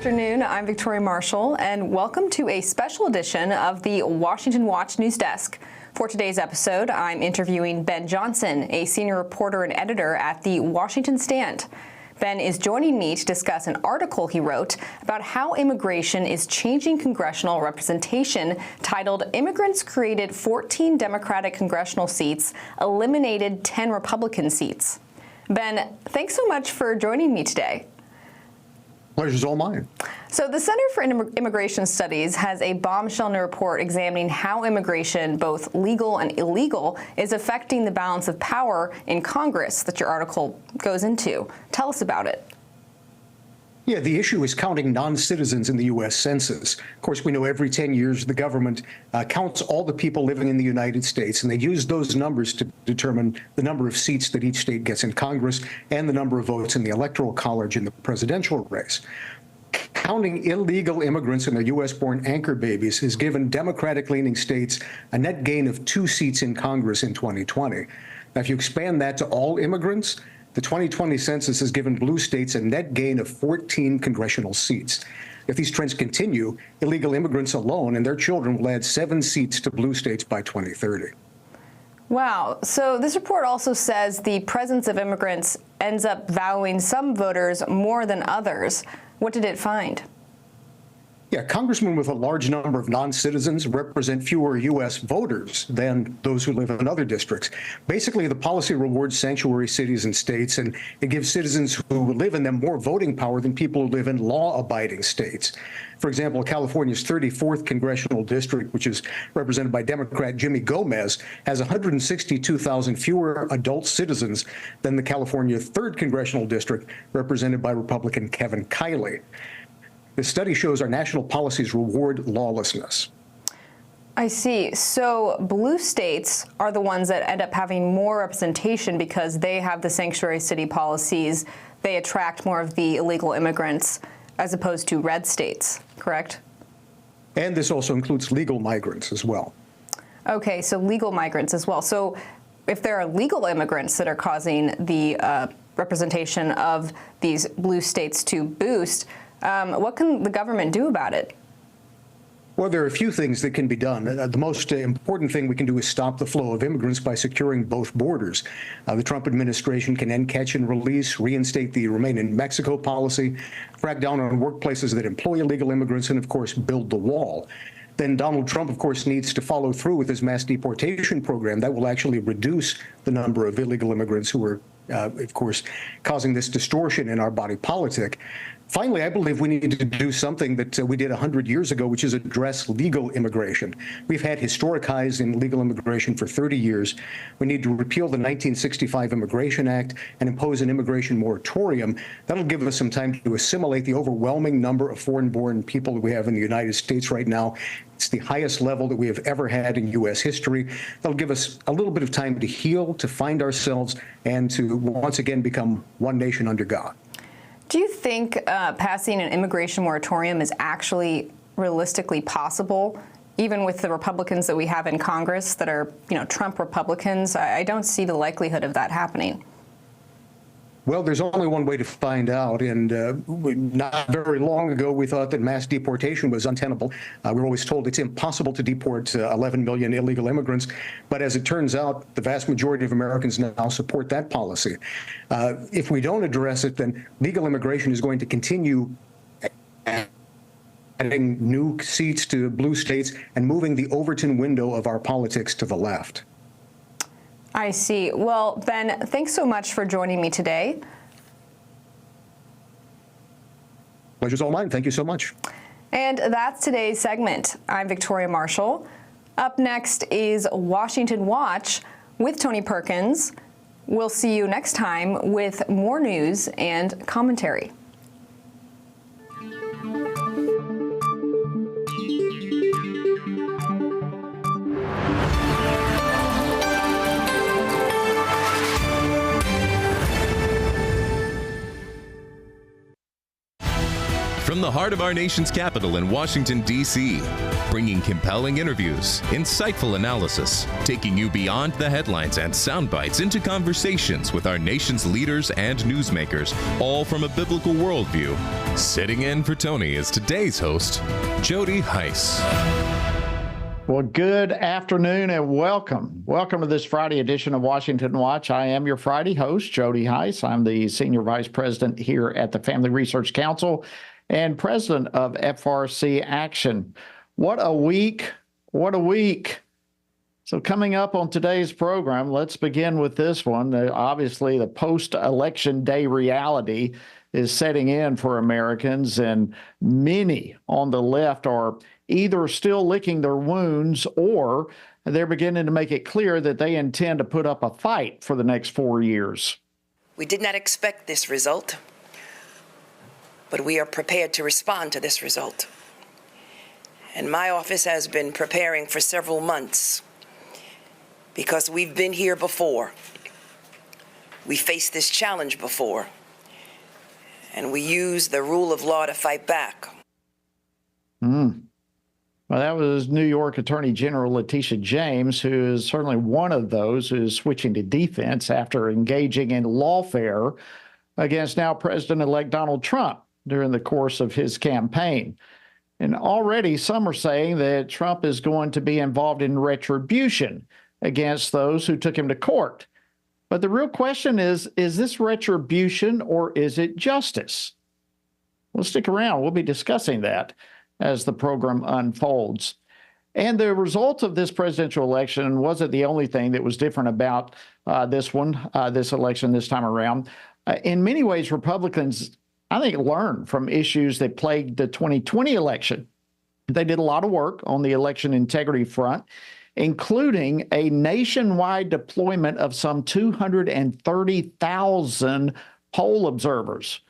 afternoon. I'm Victoria Marshall, and welcome to a special edition of the Washington Watch News Desk. For today's episode, I'm interviewing Ben Johnson, a senior reporter and editor at the Washington Stand. Ben is joining me to discuss an article he wrote about how immigration is changing congressional representation, titled "Immigrants Created 14 Democratic Congressional Seats, Eliminated 10 Republican Seats." Ben, thanks so much for joining me today. Pleasure's all mine. So the Center for Immigration Studies has a bombshell new report examining how immigration, both legal and illegal, is affecting the balance of power in Congress that your article goes into. Tell us about it. Yeah, the issue is counting non-citizens in the U.S. Census. Of course, we know every 10 years the government counts all the people living in the United States, and they use those numbers to determine the number of seats that each state gets in Congress and the number of votes in the Electoral College in the presidential race. Counting illegal immigrants and their U.S.-born anchor babies has given Democratic-leaning states a net gain of 2 seats in Congress in 2020. Now, if you expand that to all immigrants, the 2020 census has given blue states a net gain of 14 congressional seats. If these trends continue, illegal immigrants alone and their children will add 7 seats to blue states by 2030. Wow. So this report also says the presence of immigrants ends up valuing some voters more than others. What did it find? Yeah, congressmen with a large number of non-citizens represent fewer U.S. voters than those who live in other districts. Basically, the policy rewards sanctuary cities and states, and it gives citizens who live in them more voting power than people who live in law-abiding states. For example, California's 34th congressional district, which is represented by Democrat Jimmy Gomez, has 162,000 fewer adult citizens than the California 3rd congressional district, represented by Republican Kevin Kiley. The study shows our national policies reward lawlessness. I see. So blue states are the ones that end up having more representation because they have the sanctuary city policies. They attract more of the illegal immigrants as opposed to red states, correct? And this also includes legal migrants as well. Okay, so legal migrants as well. So if there are legal immigrants that are causing the representation of these blue states to boost, what can the government do about it? Well, there are a few things that can be done. The most important thing we can do is stop the flow of immigrants by securing both borders. The Trump administration can end catch and release, reinstate the Remain in Mexico policy, crack down on workplaces that employ illegal immigrants, and, of course, build the wall. Then Donald Trump, of course, needs to follow through with his mass deportation program that will actually reduce the number of illegal immigrants who are, of course, causing this distortion in our body politic. Finally, I believe we need to do something that we did 100 years ago, which is address legal immigration. We've had historic highs in legal immigration for 30 years. We need to repeal the 1965 Immigration Act and impose an immigration moratorium. That'll give us some time to assimilate the overwhelming number of foreign-born people that we have in the United States right now. It's the highest level that we have ever had in U.S. history. That'll give us a little bit of time to heal, to find ourselves, and to once again become one nation under God. Do you think passing an immigration moratorium is actually realistically possible, even with the Republicans that we have in Congress that are, Trump Republicans? I don't see the likelihood of that happening. Well, there's only one way to find out, and not very long ago we thought that mass deportation was untenable. We were always told it's impossible to deport 11 million illegal immigrants, but as it turns out, the vast majority of Americans now support that policy. If we don't address it, then legal immigration is going to continue adding new seats to blue states and moving the Overton window of our politics to the left. I see. Well, Ben, thanks so much for joining me today. Pleasure's all mine. Thank you so much. And that's today's segment. I'm Victoria Marshall. Up next is Washington Watch with Tony Perkins. We'll see you next time with more news and commentary. From the heart of our nation's capital in Washington, D.C., bringing compelling interviews, insightful analysis, taking you beyond the headlines and sound bites into conversations with our nation's leaders and newsmakers, all from a biblical worldview. Sitting in for Tony is today's host, Jody Heiss. Well, good afternoon and welcome. Welcome to this Friday edition of Washington Watch. I am your Friday host, Jody Heiss. I'm the Senior Vice President here at the Family Research Council and President of FRC Action. What a week. What a week. So coming up on today's program, let's begin with this one. Obviously, the post-election day reality is setting in for Americans, and many on the left are either still licking their wounds or they're beginning to make it clear that they intend to put up a fight for the next 4 years. We did not expect this result, but we are prepared to respond to this result. And my office has been preparing for several months because we've been here before. We faced this challenge before, and we used the rule of law to fight back. Well, that was New York Attorney General Letitia James, who is certainly one of those who is switching to defense after engaging in lawfare against now President-elect Donald Trump during the course of his campaign. And already some are saying that Trump is going to be involved in retribution against those who took him to court. But the real question is this retribution or is it justice? Well, stick around. We'll be discussing that as the program unfolds. And the result of this presidential election wasn't the only thing that was different about this election this time around. In many ways, Republicans, I think, learned from issues that plagued the 2020 election. They did a lot of work on the election integrity front, including a nationwide deployment of some 230,000 poll observers.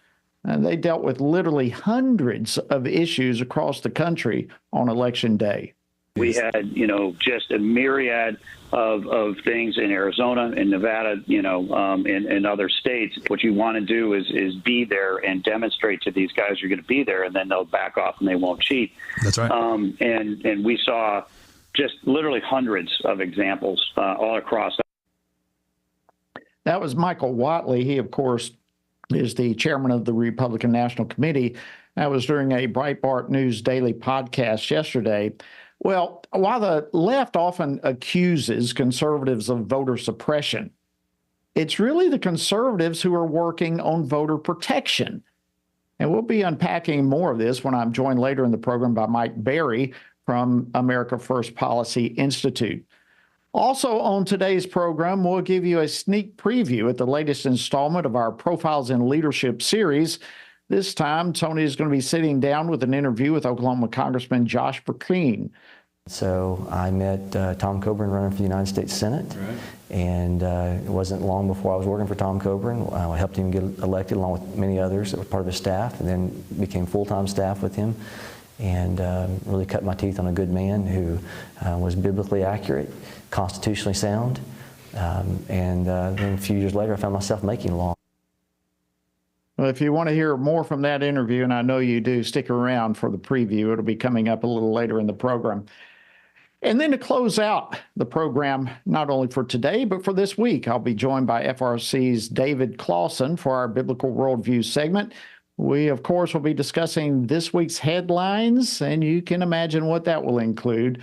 And they dealt with literally hundreds of issues across the country on Election Day. We had, just a myriad of things in Arizona and Nevada, in other states. What you want to do is be there and demonstrate to these guys you're going to be there, and then they'll back off and they won't cheat. That's right. And we saw just literally hundreds of examples all across. That was Michael Whatley. He, of course, is the chairman of the Republican National Committee. That was during a Breitbart News Daily podcast yesterday. Well, while the left often accuses conservatives of voter suppression, it's really the conservatives who are working on voter protection. And we'll be unpacking more of this when I'm joined later in the program by Mike Berry from America First Policy Institute. Also on today's program, we'll give you a sneak preview at the latest installment of our Profiles in Leadership series. This time, Tony is going to be sitting down with an interview with Oklahoma Congressman Josh Perkins. So I met Tom Coburn running for the United States Senate, right. And it wasn't long before I was working for Tom Coburn. I helped him get elected along with many others that were part of his staff, and then became full-time staff with him, and really cut my teeth on a good man who was biblically accurate, constitutionally sound, and then a few years later I found myself making law. Well, if you want to hear more from that interview, and I know you do, stick around for the preview. It'll be coming up a little later in the program. And then to close out the program, not only for today, but for this week, I'll be joined by FRC's David Clausen for our Biblical Worldview segment. We, of course, will be discussing this week's headlines, and you can imagine what that will include,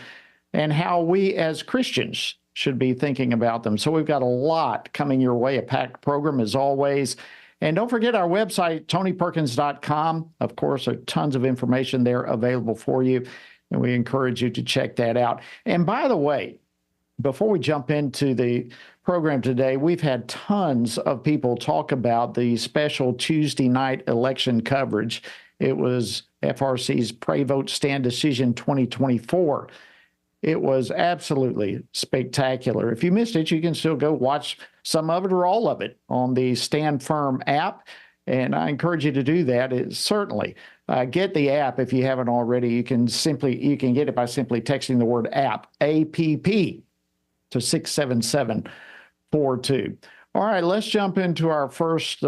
and how we as Christians should be thinking about them. So we've got a lot coming your way, a packed program as always. And don't forget our website, tonyperkins.com. Of course, there are tons of information there available for you, and we encourage you to check that out. And by the way, before we jump into the program today, we've had tons of people talk about the special Tuesday night election coverage. It was FRC's Pray Vote Stand Decision 2024. It was absolutely spectacular. If you missed it, you can still go watch some of it or all of it on the Stand Firm app, and I encourage you to do that. Certainly get the app if you haven't already. You can get it by simply texting the word app, APP, to 67742. All right, let's jump into our first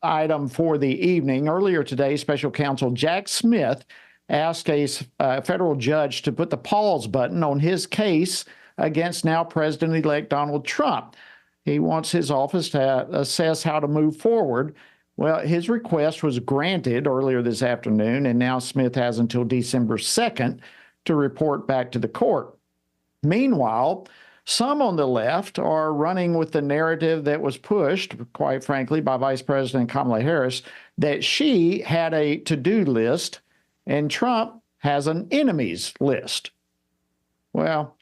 item for the evening. Earlier today, Special Counsel Jack Smith asked a federal judge to put the pause button on his case against now President-elect Donald Trump. He wants his office to assess how to move forward. Well, his request was granted earlier this afternoon, and now Smith has until December 2nd to report back to the court. Meanwhile, some on the left are running with the narrative that was pushed, quite frankly, by Vice President Kamala Harris, that she had a to-do list and Trump has an enemies list. Well,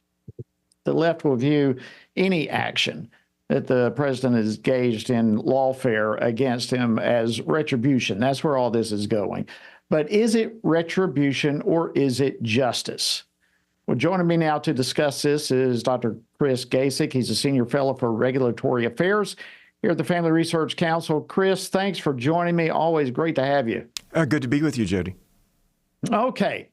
the left will view any action that the president is engaged in lawfare against him as retribution. That's where all this is going. But is it retribution or is it justice? Well, joining me now to discuss this is Dr. Chris Gasick. He's a senior fellow for regulatory affairs here at the Family Research Council. Chris, thanks for joining me. Always great to have you. Good to be with you, Jody. Okay.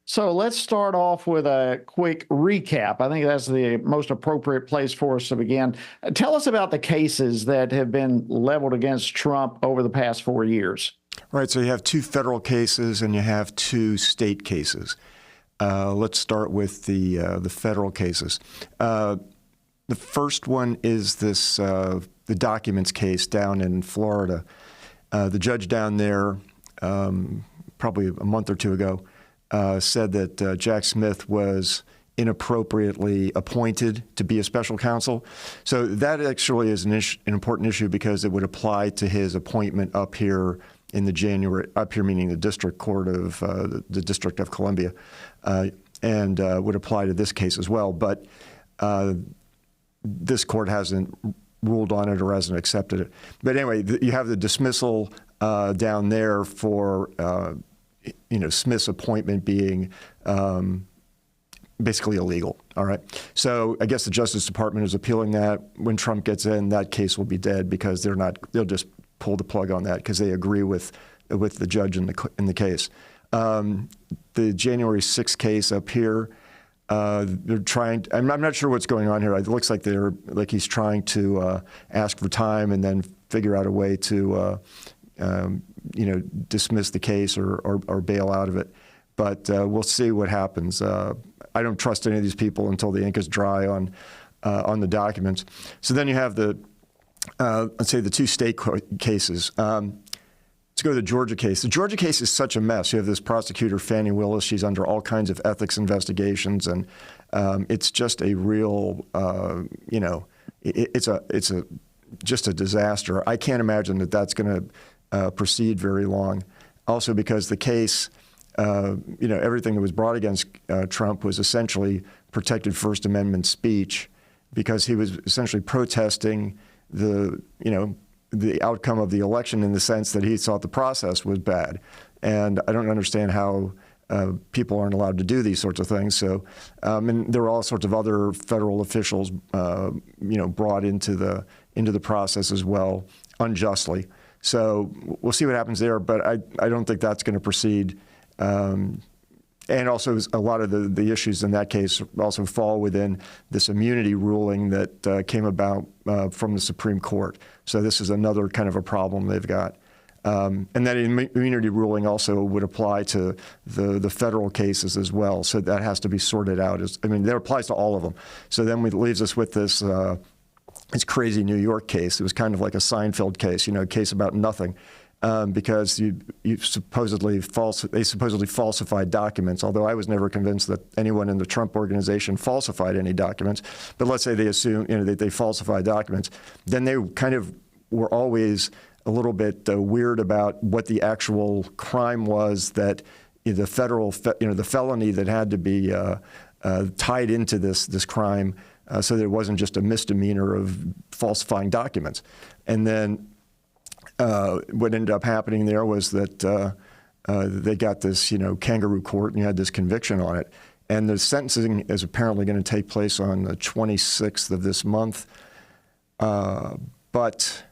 So let's start off with a quick recap. I think that's the most appropriate place for us to begin. Tell us about the cases that have been leveled against Trump over the past 4 years. Right. So you have 2 federal cases and you have 2 state cases. Let's start with the federal cases. The first one is this the documents case down in Florida. The judge down there, probably a month or 2 ago, said that Jack Smith was inappropriately appointed to be a special counsel. So that actually is an important issue because it would apply to his appointment up here in the January, up here meaning the District Court of the District of Columbia, and would apply to this case as well. But this court hasn't ruled on it or hasn't accepted it. But anyway, you have the dismissal down there for Smith's appointment being basically illegal. All right. So I guess the Justice Department is appealing that. When Trump gets in, that case will be dead because they'll just pull the plug on that because they agree with the judge in the case. The January 6th case up here, they're trying. I'm not sure what's going on here. It looks like he's trying to ask for time and then figure out a way to dismiss the case or bail out of it. But we'll see what happens. I don't trust any of these people until the ink is dry on the documents. So then you have let's say the 2 state cases. Let's go to the Georgia case. The Georgia case is such a mess. You have this prosecutor, Fannie Willis. She's under all kinds of ethics investigations, and it's just a real, it's just a disaster. I can't imagine that that's going to proceed very long. Also, because the case, everything that was brought against Trump was essentially protected First Amendment speech, because he was essentially protesting the outcome of the election in the sense that he thought the process was bad. And I don't understand how people aren't allowed to do these sorts of things. So, and there are all sorts of other federal officials, brought into the process as well, unjustly. So we'll see what happens there, but I don't think that's going to proceed. And also a lot of the issues in that case also fall within this immunity ruling that came about from the Supreme Court. So this is another kind of a problem they've got. And that immunity ruling also would apply to the federal cases as well. So that has to be sorted out. That applies to all of them. So then it leaves us with this crazy New York case. It was kind of like a Seinfeld case, a case about nothing. Because they supposedly falsified documents, although I was never convinced that anyone in the Trump organization falsified any documents. But let's say they assume that they falsified documents, then they kind of were always a little bit weird about what the actual crime was that the federal, the felony that had to be tied into this crime, so that it wasn't just a misdemeanor of falsifying documents. And then what ended up happening there was that they got this, kangaroo court, and you had this conviction on it. And the sentencing is apparently going to take place on the 26th of this month. But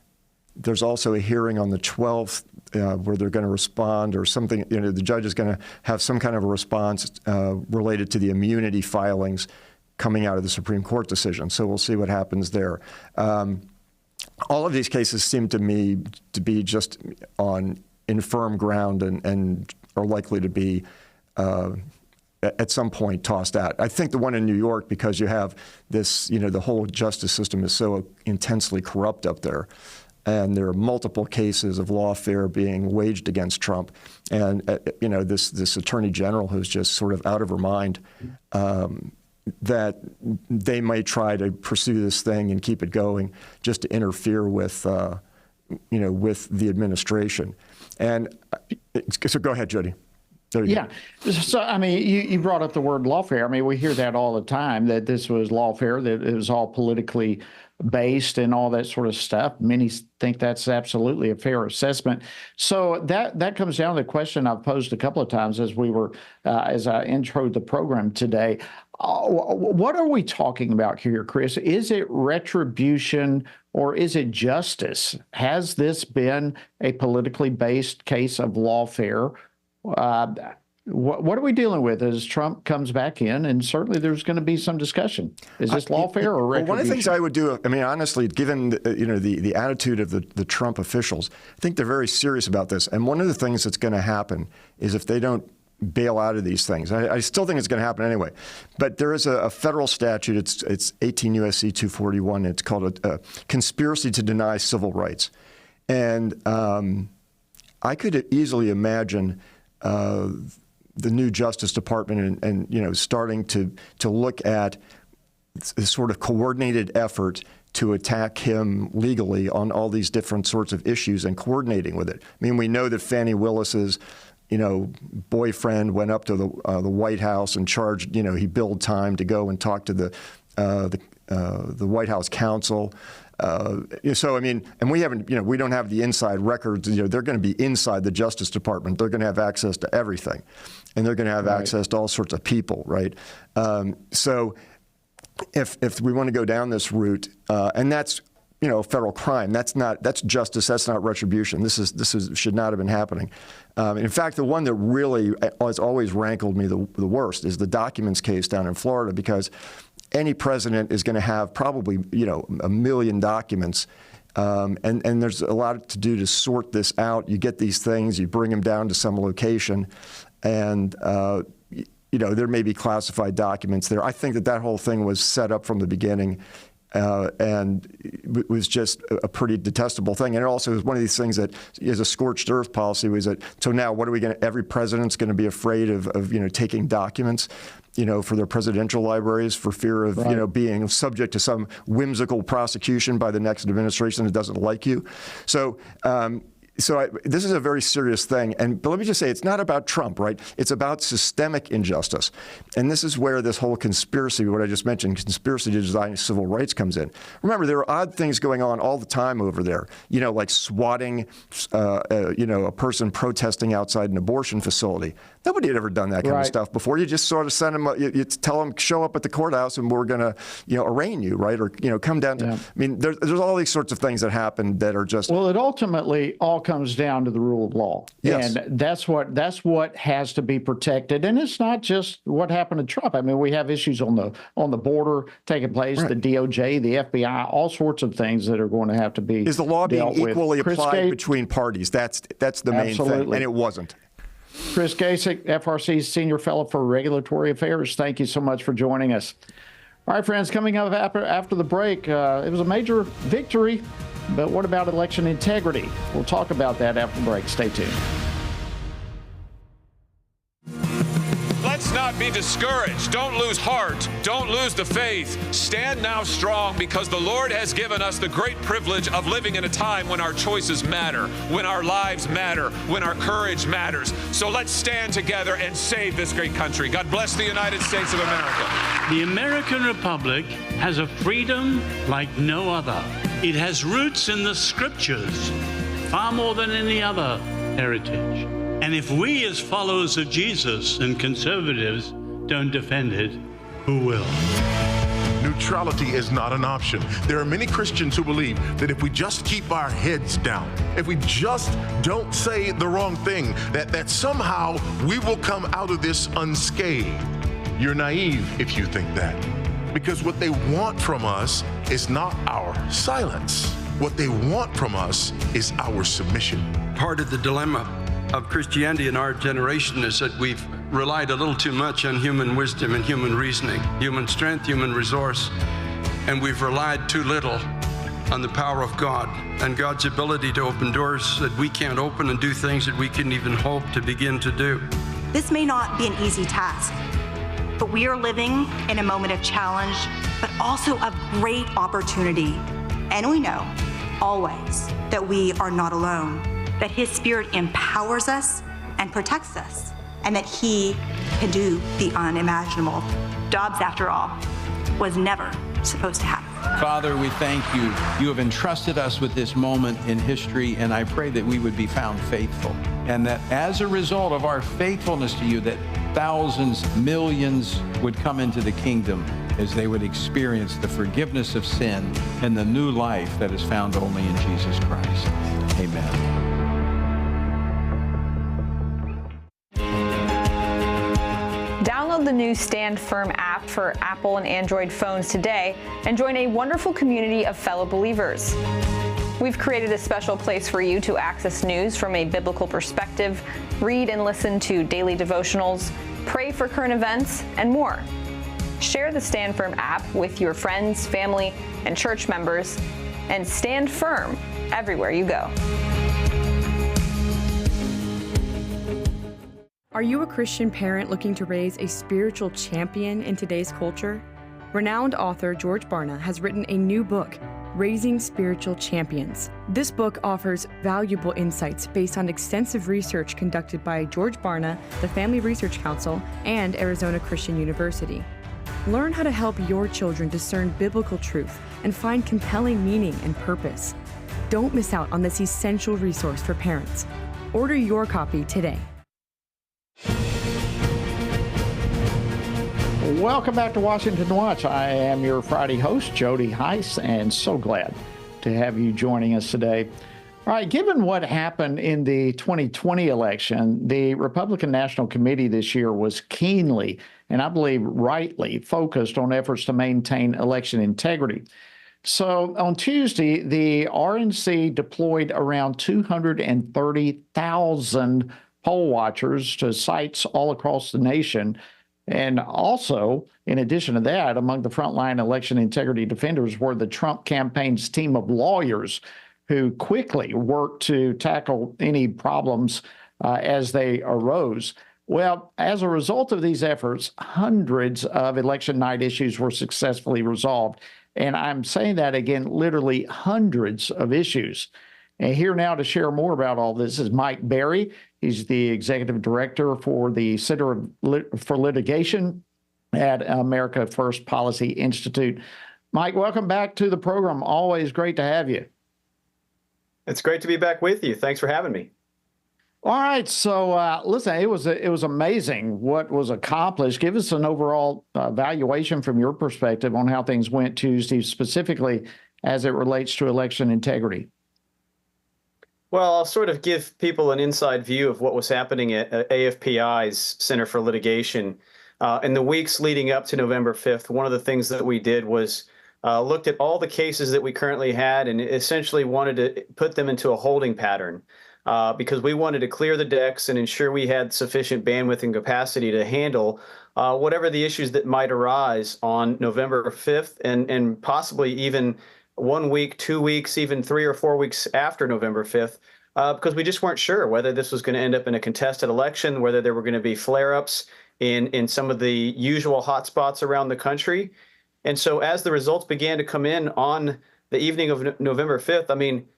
there's also a hearing on the 12th where they're going to respond or something. The judge is going to have some kind of a response related to the immunity filings coming out of the Supreme Court decision. So we'll see what happens there. all of these cases seem to me to be just on infirm ground and are likely to be at some point tossed out. I think the one in New York, because you have this, the whole justice system is so intensely corrupt up there, and there are multiple cases of lawfare being waged against Trump, and this attorney general who's just sort of out of her mind, that they may try to pursue this thing and keep it going just to interfere with with the administration. And so go ahead, Jody. Yeah. So, I mean, you brought up the word lawfare. I mean, we hear that all the time, that this was lawfare, that it was all politically based and all that sort of stuff. Many think that's absolutely a fair assessment. So that comes down to the question I've posed a couple of times as I introed the program today. What are we talking about here, Chris? Is it retribution or is it justice? Has this been a politically based case of lawfare? What are we dealing with as Trump comes back in? And certainly there's going to be some discussion. Is this lawfare or retribution? Well, one of the things I would do, I mean, honestly, given the attitude of the Trump officials, I think they're very serious about this. And one of the things that's going to happen is if they don't bail out of these things, I still think it's going to happen anyway. But there is a federal statute. It's 18 U.S.C. 241. It's called a conspiracy to deny civil rights. And I could easily imagine the new Justice Department and starting to look at this sort of coordinated effort to attack him legally on all these different sorts of issues and coordinating with it. I mean, we know that Fani Willis's boyfriend went up to the White House and charged, he billed time to go and talk to the White House counsel. So, I mean, and we haven't, we don't have the inside records. They're going to be inside the Justice Department. They're going to have access to everything, and they're going to have access to all sorts of people, right? So, if we want to go down this route, and that's federal crime, that's justice. That's not retribution. This should not have been happening. In fact, the one that really has always rankled me the worst is the documents case down in Florida, because any president is going to have probably, 1 million documents, and there's a lot to do to sort this out. You get these things, you bring them down to some location, and there may be classified documents there. I think that whole thing was set up from the beginning, and it was just a pretty detestable thing. And it also is one of these things that is a scorched earth policy. Was that so? Now, what are we going to? Every president's going to be afraid of taking documents, for their presidential libraries for fear of being subject to some whimsical prosecution by the next administration that doesn't like you. So. This is a very serious thing. But let me just say, it's not about Trump, right? It's about systemic injustice. And this is where this whole conspiracy, what I just mentioned, conspiracy to design civil rights comes in. Remember, there are odd things going on all the time over there, like swatting, a person protesting outside an abortion facility. Nobody had ever done that kind of stuff before. You just sort of send them, you tell them, show up at the courthouse and we're going to, arraign you, right? Or, come down to, I mean, there's all these sorts of things that happen that are just. Well, it ultimately all comes down to the rule of law. Yes. And that's what has to be protected. And it's not just what happened to Trump. I mean, we have issues on the border taking place, the DOJ, the FBI, all sorts of things that are going to have to be. Is the law being equally applied Gase, between parties? That's the main thing. And it wasn't. Chris Gasick, FRC's Senior Fellow for Regulatory Affairs, thank you so much for joining us. All right, friends, coming up after the break, it was a major victory, but what about election integrity? We'll talk about that after the break. Stay tuned. Let's not be discouraged. Don't lose heart. Don't lose the faith. Stand now strong, because the Lord has given us the great privilege of living in a time when our choices matter, when our lives matter, when our courage matters. So let's stand together and save this great country. God bless the United States of America. The American Republic has a freedom like no other. It has roots in the Scriptures, far more than any other heritage. And if we as followers of Jesus and conservatives don't defend it, who will? Neutrality is not an option. There are many Christians who believe that if we just keep our heads down, if we just don't say the wrong thing, that somehow we will come out of this unscathed. You're naive if you think that, because what they want from us is not our silence. What they want from us is our submission. Part of the dilemma of Christianity in our generation is that we've relied a little too much on human wisdom and human reasoning, human strength, human resource, and we've relied too little on the power of God and God's ability to open doors that we can't open and do things that we couldn't even hope to begin to do. This may not be an easy task, but we are living in a moment of challenge, but also of great opportunity. And we know always that we are not alone, that His Spirit empowers us and protects us, and that He can do the unimaginable. Dobbs, after all, was never supposed to happen. Father, we thank you. You have entrusted us with this moment in history, and I pray that we would be found faithful, and that as a result of our faithfulness to you, that thousands, millions would come into the kingdom as they would experience the forgiveness of sin and the new life that is found only in Jesus Christ. Amen. Download the new Stand Firm app for Apple and Android phones today and join a wonderful community of fellow believers. We've created a special place for you to access news from a biblical perspective, read and listen to daily devotionals, pray for current events, and more. Share the Stand Firm app with your friends, family, and church members, and stand firm everywhere you go. Are you a Christian parent looking to raise a spiritual champion in today's culture? Renowned author George Barna has written a new book, Raising Spiritual Champions. This book offers valuable insights based on extensive research conducted by George Barna, the Family Research Council, and Arizona Christian University. Learn how to help your children discern biblical truth and find compelling meaning and purpose. Don't miss out on this essential resource for parents. Order your copy today. Welcome back to Washington Watch. I am your Friday host, Jody Heiss, and so glad to have you joining us today. All right, given what happened in the 2020 election, the Republican National Committee this year was keenly, and I believe rightly, focused on efforts to maintain election integrity. So on Tuesday, the RNC deployed around 230,000 poll watchers to sites all across the nation. And also, in addition to that, among the frontline election integrity defenders were the Trump campaign's team of lawyers who quickly worked to tackle any problems as they arose. Well, as a result of these efforts, hundreds of election night issues were successfully resolved. And I'm saying that again, literally hundreds of issues. And here now to share more about all this is Mike Berry. He's the executive director for the Center for Litigation at America First Policy Institute. Mike, welcome back to the program. Always great to have you. It's great to be back with you. Thanks for having me. All right. So listen, it was amazing what was accomplished. Give us an overall valuation from your perspective on how things went Tuesday, specifically as it relates to election integrity. Well, I'll sort of give people an inside view of what was happening at AFPI's Center for Litigation. In the weeks leading up to November 5th, one of the things that we did was looked at all the cases that we currently had and essentially wanted to put them into a holding pattern because we wanted to clear the decks and ensure we had sufficient bandwidth and capacity to handle whatever the issues that might arise on November 5th and possibly even 1 week, 2 weeks, even 3 or 4 weeks after November 5th, because we just weren't sure whether this was going to end up in a contested election, whether there were going to be flare-ups in some of the usual hotspots around the country. And so as the results began to come in on the evening of November 5th, I mean,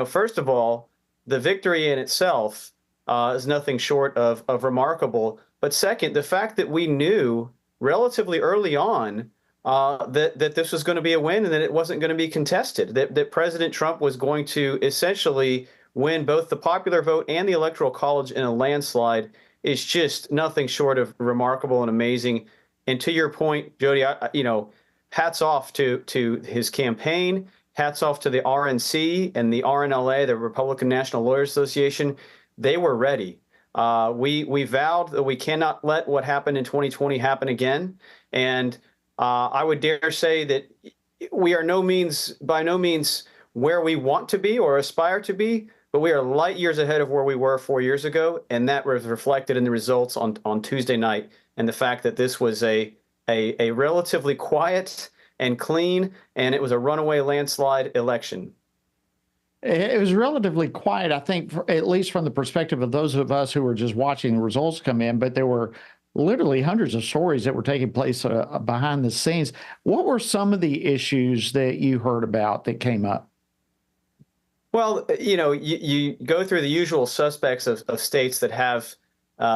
first of all, the victory in itself is nothing short of remarkable. But second, the fact that we knew relatively early on that this was going to be a win and that it wasn't going to be contested, that President Trump was going to essentially win both the popular vote and the Electoral College in a landslide is just nothing short of remarkable and amazing. And to your point, Jody, hats off to his campaign, hats off to the RNC and the RNLA, the Republican National Lawyers Association. They were ready. We vowed that we cannot let what happened in 2020 happen again. And I would dare say that we are by no means where we want to be or aspire to be, but we are light years ahead of where we were 4 years ago, and that was reflected in the results on Tuesday night, and the fact that this was a relatively quiet and clean, and it was a runaway landslide election. It was relatively quiet, I think, at least from the perspective of those of us who were just watching the results come in, but there were literally hundreds of stories that were taking place behind the scenes. What were some of the issues that you heard about that came up? Well, you go through the usual suspects of states that have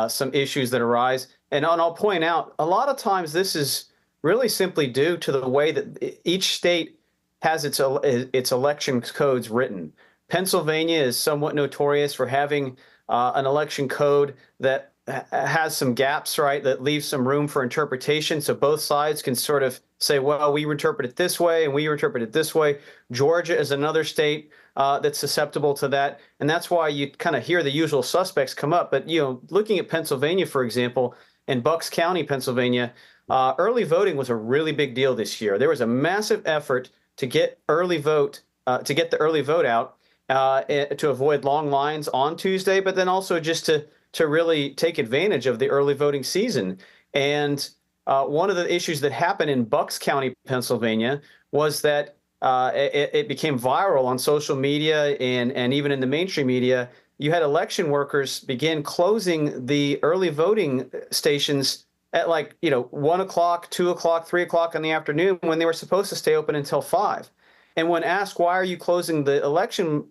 some issues that arise. And I'll point out, a lot of times this is really simply due to the way that each state has its election codes written. Pennsylvania is somewhat notorious for having an election code that has some gaps, right, that leaves some room for interpretation. So both sides can sort of say, well, we interpret it this way and we interpret it this way. Georgia is another state that's susceptible to that. And that's why you kind of hear the usual suspects come up. But, looking at Pennsylvania, for example, in Bucks County, Pennsylvania, early voting was a really big deal this year. There was a massive effort to get the early vote out to avoid long lines on Tuesday, but then also just to really take advantage of the early voting season. And one of the issues that happened in Bucks County, Pennsylvania, was that it became viral on social media and even in the mainstream media. You had election workers begin closing the early voting stations at 1 o'clock, 2 o'clock, 3 o'clock in the afternoon when they were supposed to stay open until 5. And when asked, why are you closing the election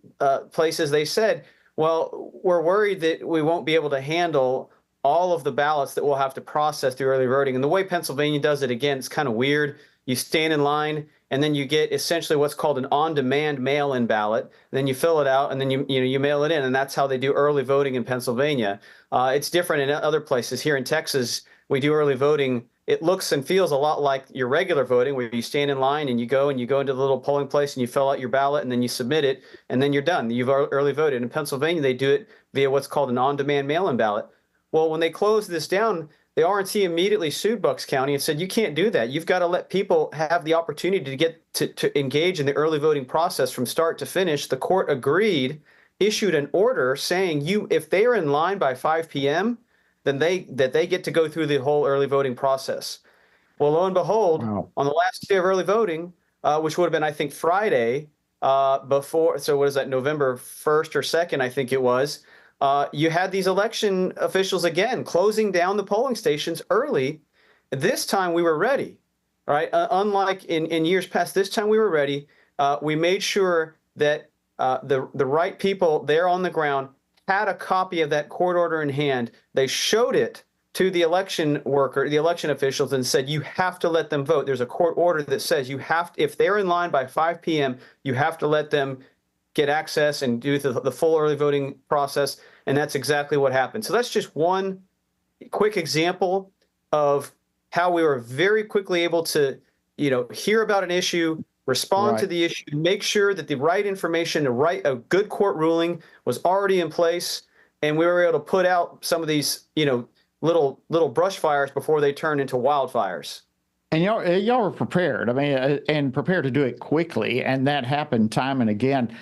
places, they said, well, we're worried that we won't be able to handle all of the ballots that we'll have to process through early voting. And the way Pennsylvania does it, again, it's kind of weird. You stand in line, and then you get essentially what's called an on-demand mail-in ballot. Then you fill it out, and then you mail it in, and that's how they do early voting in Pennsylvania. It's different in other places. Here in Texas, we do early voting. It looks and feels a lot like your regular voting, where you stand in line and you go into the little polling place and you fill out your ballot and then you submit it and then you're done. You've early voted. In Pennsylvania, they do it via what's called an on-demand mail-in ballot. Well, when they closed this down, the RNC immediately sued Bucks County and said, you can't do that. You've got to let people have the opportunity to get to engage in the early voting process from start to finish. The court agreed, issued an order saying if they are in line by 5 p.m., then they get to go through the whole early voting process. Well, lo and behold, on the last day of early voting, which would have been, I think, Friday before, so what is that, November 1st or 2nd, I think it was, you had these election officials again closing down the polling stations early. This time we were ready, right? Unlike in years past, this time we were ready. We made sure that the right people there on the ground had a copy of that court order in hand. They showed it to the election officials, and said, you have to let them vote. There's a court order that says if they're in line by 5 p.m., you have to let them get access and do the full early voting process. And that's exactly what happened. So that's just one quick example of how we were very quickly able to, hear about an issue, respond to the issue, make sure that the right information, a good court ruling was already in place, and we were able to put out some of these, little brush fires before they turned into wildfires. And y'all were prepared. I mean, and prepared to do it quickly, and that happened time and again.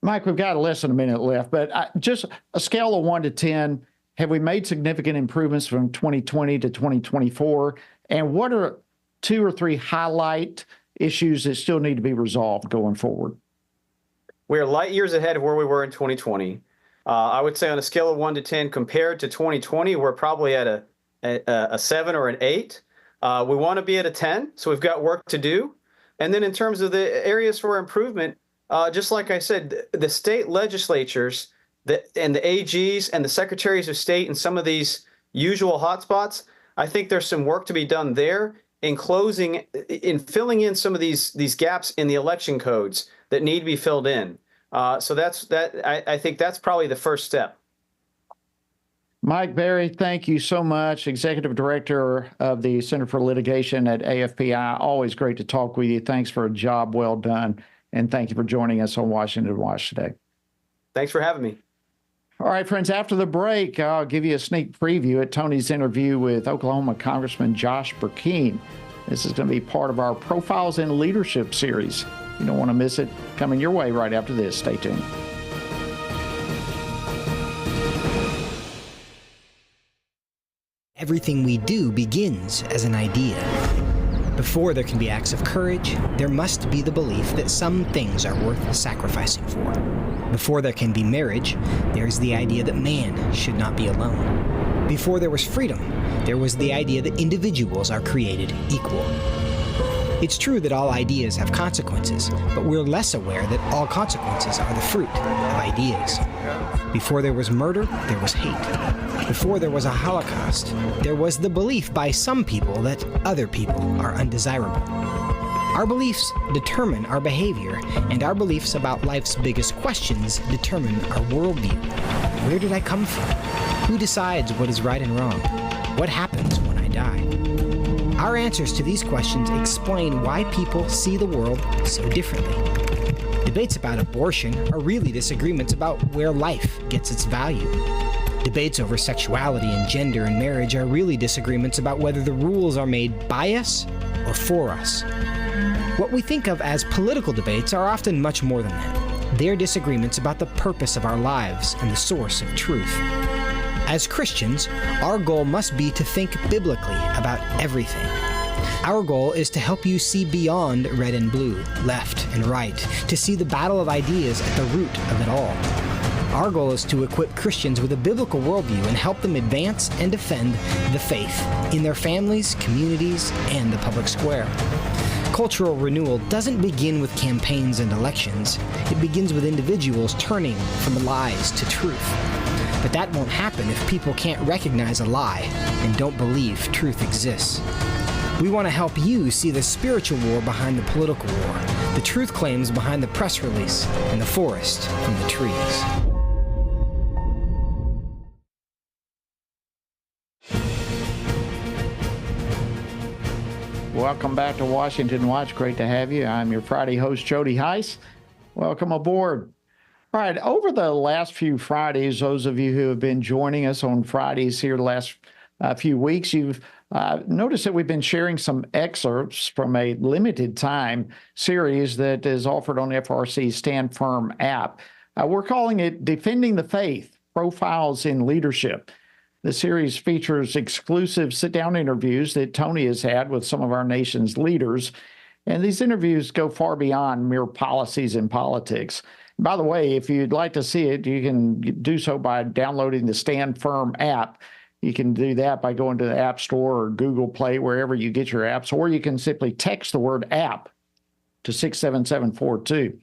Mike, we've got less than a minute left, but just a scale of 1 to 10, have we made significant improvements from 2020 to 2024? And what are 2 or 3 highlight issues that still need to be resolved going forward? We're light years ahead of where we were in 2020. I would say on a scale of 1 to 10 compared to 2020, we're probably at a 7 or an 8. We want to be at a 10, so we've got work to do. And then in terms of the areas for improvement, just like I said, the state legislatures and the AGs and the secretaries of state in some of these usual hotspots, I think there's some work to be done there in filling in some of these gaps in the election codes that need to be filled in. So I think that's probably the first step. Mike Berry, thank you so much. Executive Director of the Center for Litigation at AFPI. Always great to talk with you. Thanks for a job well done. And thank you for joining us on Washington Watch today. Thanks for having me. All right, friends, after the break, I'll give you a sneak preview at Tony's interview with Oklahoma Congressman Josh Perkins. This is going to be part of our Profiles in Leadership series. You don't want to miss it. Coming your way right after this. Stay tuned. Everything we do begins as an idea. Before there can be acts of courage, there must be the belief that some things are worth sacrificing for. Before there can be marriage, there is the idea that man should not be alone. Before there was freedom, there was the idea that individuals are created equal. It's true that all ideas have consequences, but we're less aware that all consequences are the fruit of ideas. Before there was murder, there was hate. Before there was a Holocaust, there was the belief by some people that other people are undesirable. Our beliefs determine our behavior, and our beliefs about life's biggest questions determine our worldview. Where did I come from? Who decides what is right and wrong? What happens when I die? Our answers to these questions explain why people see the world so differently. Debates about abortion are really disagreements about where life gets its value. Debates over sexuality and gender and marriage are really disagreements about whether the rules are made by us or for us. What we think of as political debates are often much more than that. They're disagreements about the purpose of our lives and the source of truth. As Christians, our goal must be to think biblically about everything. Our goal is to help you see beyond red and blue, left and right, to see the battle of ideas at the root of it all. Our goal is to equip Christians with a biblical worldview and help them advance and defend the faith in their families, communities, and the public square. Cultural renewal doesn't begin with campaigns and elections. It begins with individuals turning from lies to truth. But that won't happen if people can't recognize a lie and don't believe truth exists. We want to help you see the spiritual war behind the political war, the truth claims behind the press release, and the forest from the trees. Welcome back to Washington Watch. Great to have you. I'm your Friday host, Jody Heiss. Welcome aboard. All right, over the last few Fridays, those of you who have been joining us on Fridays here the last few weeks, you've noticed that we've been sharing some excerpts from a limited time series that is offered on FRC's Stand Firm app. We're calling it Defending the Faith, Profiles in Leadership. The series features exclusive sit-down interviews that Tony has had with some of our nation's leaders, and these interviews go far beyond mere policies and politics. By the way, if you'd like to see it, you can do so by downloading the Stand Firm app. You can do that by going to the App Store or Google Play, wherever you get your apps, or you can simply text the word app to 67742.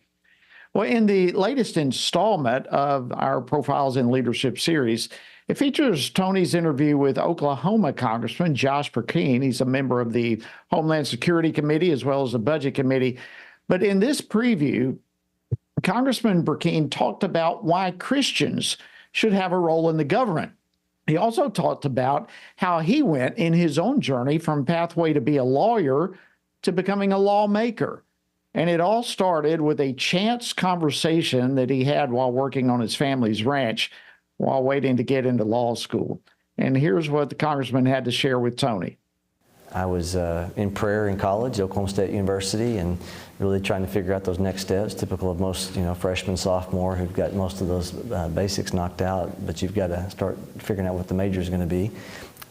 Well, in the latest installment of our Profiles in Leadership series, it features Tony's interview with Oklahoma Congressman Josh Perkins. He's a member of the Homeland Security Committee as well as the Budget Committee. But in this preview, Congressman Perkins talked about why Christians should have a role in the government. He also talked about how he went in his own journey from pathway to be a lawyer to becoming a lawmaker. And it all started with a chance conversation that he had while working on his family's ranch while waiting to get into law school. And here's what the congressman had to share with Tony. I was in prayer in college, Oklahoma State University, and really trying to figure out those next steps, typical of most freshmen, sophomore, who've got most of those basics knocked out, but you've got to start figuring out what the major is going to be.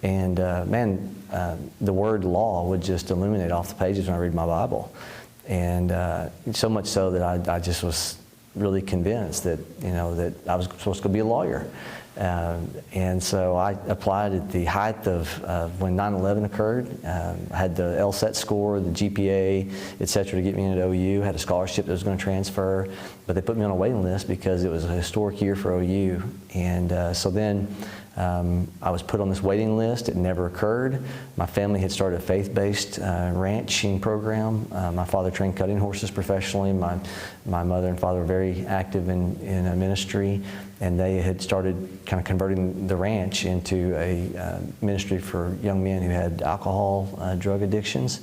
And the word law would just illuminate off the pages when I read my Bible. And so much so that I just was really convinced that, that I was supposed to be a lawyer. And so I applied at the height of when 9/11 occurred. I had the LSAT score, the GPA, et cetera, to get me into OU. Had a scholarship that was going to transfer, but they put me on a waiting list because it was a historic year for OU. And so then I was put on this waiting list. It never occurred. My family had started a faith-based ranching program. My father trained cutting horses professionally. My mother and father were very active in ministry, and they had started kind of converting the ranch into a ministry for young men who had alcohol, drug addictions.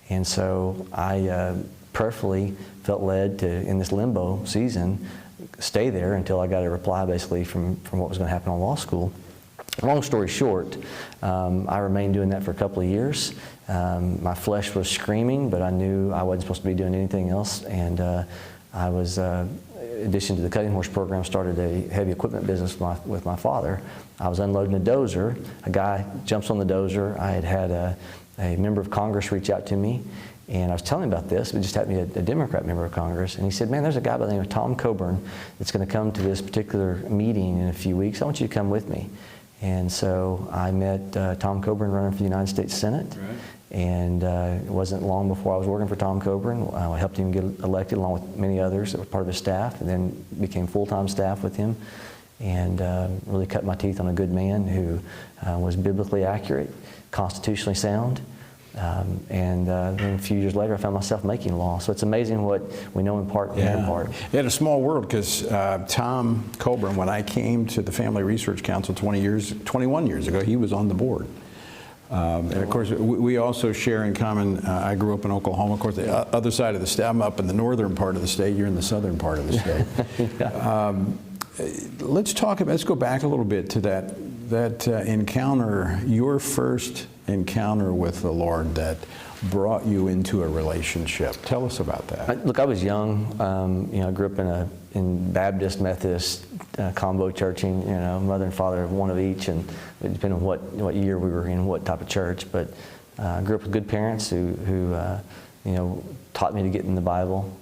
And so I prayerfully felt led to, in this limbo season, stay there until I got a reply basically from what was going to happen on law school. Long story short, I remained doing that for a couple of years. My flesh was screaming, but I knew I wasn't supposed to be doing anything else. And I was, in addition to the cutting horse program, started a heavy equipment business with my father. I was unloading a dozer. A guy jumps on the dozer. I had a member of Congress reach out to me, and I was telling him about this. It just happened to be a Democrat member of Congress. And he said, man, there's a guy by the name of Tom Coburn that's going to come to this particular meeting in a few weeks. I want you to come with me. And so I met Tom Coburn running for the United States Senate. Right. And it wasn't long before I was working for Tom Coburn. I helped him get elected along with many others that were part of his staff, and then became full-time staff with him, and really cut my teeth on a good man who was biblically accurate, constitutionally sound. And then a few years later, I found myself making law. So it's amazing what we know in part and in part. You had a small world, because Tom Coburn, when I came to the Family Research Council 21 years ago, he was on the board. And of course, we also share in common, I grew up in Oklahoma. Of course, the other side of the state, I'm up in the northern part of the state, you're in the southern part of the state. Let's go back a little bit to that encounter, your first encounter with the Lord that brought you into a relationship. Tell us about that. Look, I was young. I grew up in Baptist, Methodist, combo churching. Mother and father, one of each, and it depended on what year we were in, what type of church. But I grew up with good parents who taught me to get in the Bible,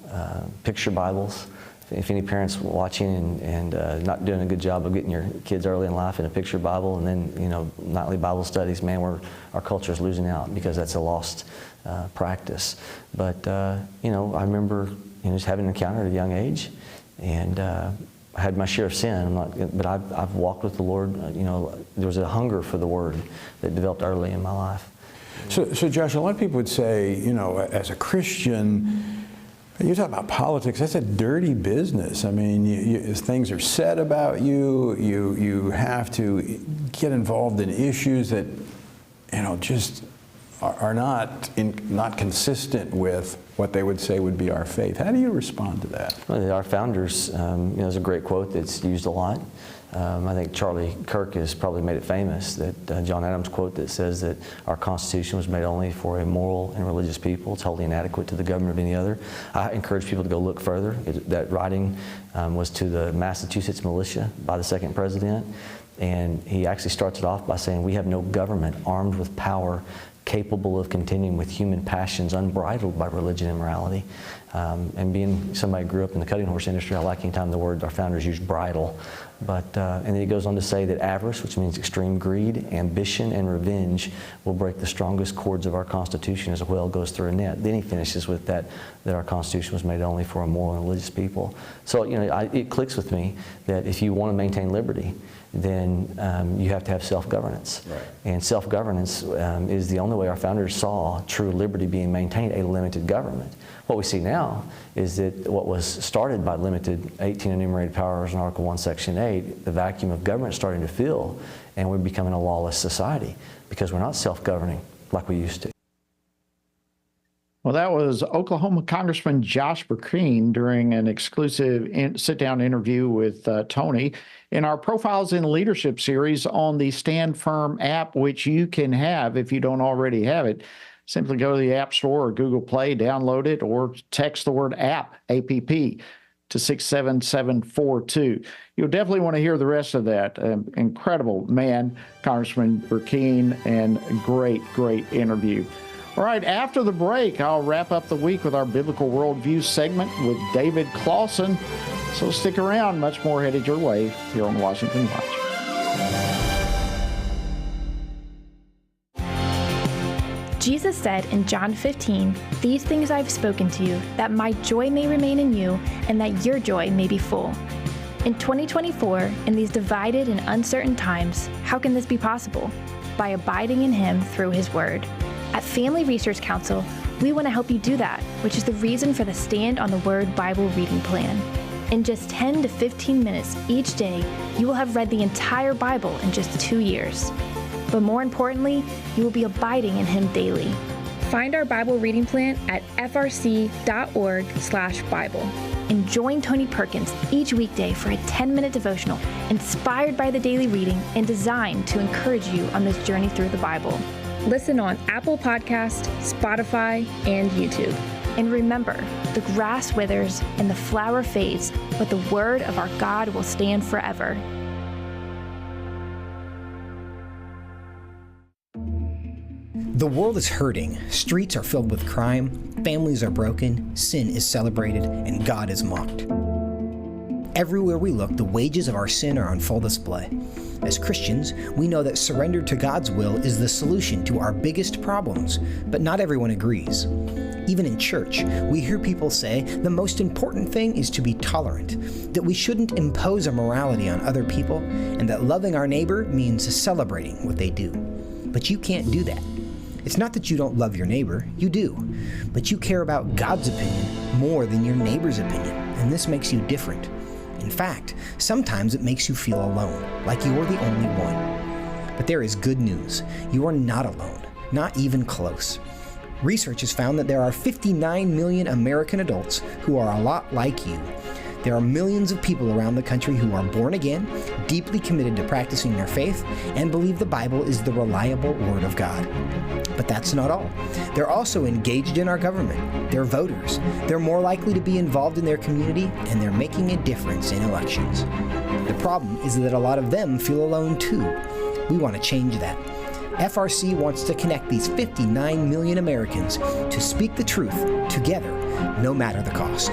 picture Bibles. If any parents watching and not doing a good job of getting your kids early in life in a picture Bible, and then nightly Bible studies, man, our culture is losing out because that's a lost practice. But I remember just having an encounter at a young age, and I had my share of sin. But I've walked with the Lord. There was a hunger for the Word that developed early in my life. So Josh, a lot of people would say, as a Christian, you talk about politics, that's a dirty business. I mean, things are said about you. You have to get involved in issues that, just are not consistent with what they would say would be our faith. How do you respond to that? Well, our founders, there's a great quote that's used a lot. I think Charlie Kirk has probably made it famous, that John Adams quote that says that our Constitution was made only for a moral and religious people. It's wholly inadequate to the government of any other. I encourage people to go look further. That writing was to the Massachusetts militia by the second president, and he actually starts it off by saying, we have no government armed with power capable of contending with human passions unbridled by religion and morality. And being somebody who grew up in the cutting horse industry, I like any time the word our founders used bridle. But and then he goes on to say that avarice, which means extreme greed, ambition, and revenge, will break the strongest cords of our Constitution as a whale goes through a net. Then he finishes with that our Constitution was made only for a moral and religious people. So it clicks with me that if you want to maintain liberty, then you have to have self-governance. Right. And self-governance is the only way our founders saw true liberty being maintained, a limited government. What we see now is that what was started by limited 18 enumerated powers in Article 1, Section 8, the vacuum of government starting to fill, and we're becoming a lawless society because we're not self-governing like we used to. Well, that was Oklahoma Congressman Josh Perkins during an exclusive sit-down interview with Tony in our Profiles in Leadership series on the Stand Firm app, which you can have if you don't already have it. Simply go to the App Store or Google Play, download it, or text the word app, APP, to 67742. You'll definitely want to hear the rest of that. Incredible man, Congressman Perkins, and great interview. All right, after the break, I'll wrap up the week with our Biblical Worldview segment with David Clausen. So stick around, much more headed your way here on Washington Watch. Jesus said in John 15, "These things I've spoken to you, that my joy may remain in you, and that your joy may be full." In 2024, in these divided and uncertain times, how can this be possible? By abiding in Him through His Word. At Family Research Council, we want to help you do that, which is the reason for the Stand on the Word Bible reading plan. In just 10 to 15 minutes each day, you will have read the entire Bible in just 2 years. But more importantly, you will be abiding in Him daily. Find our Bible reading plan at frc.org/Bible. and join Tony Perkins each weekday for a 10-minute devotional inspired by the daily reading and designed to encourage you on this journey through the Bible. Listen on Apple Podcast, Spotify, and YouTube. And remember, the grass withers and the flower fades, but the word of our God will stand forever. The world is hurting, streets are filled with crime, families are broken, sin is celebrated, and God is mocked. Everywhere we look, the wages of our sin are on full display. As Christians, we know that surrender to God's will is the solution to our biggest problems, but not everyone agrees. Even in church, we hear people say the most important thing is to be tolerant, that we shouldn't impose a morality on other people, and that loving our neighbor means celebrating what they do. But you can't do that. It's not that you don't love your neighbor, you do, but you care about God's opinion more than your neighbor's opinion, and this makes you different. In fact, sometimes it makes you feel alone, like you're the only one. But there is good news. You are not alone, not even close. Research has found that there are 59 million American adults who are a lot like you. There are millions of people around the country who are born again, deeply committed to practicing their faith, and believe the Bible is the reliable Word of God. But that's not all. They're also engaged in our government. They're voters. They're more likely to be involved in their community, and they're making a difference in elections. The problem is that a lot of them feel alone too. We want to change that. FRC wants to connect these 59 million Americans to speak the truth together, no matter the cost.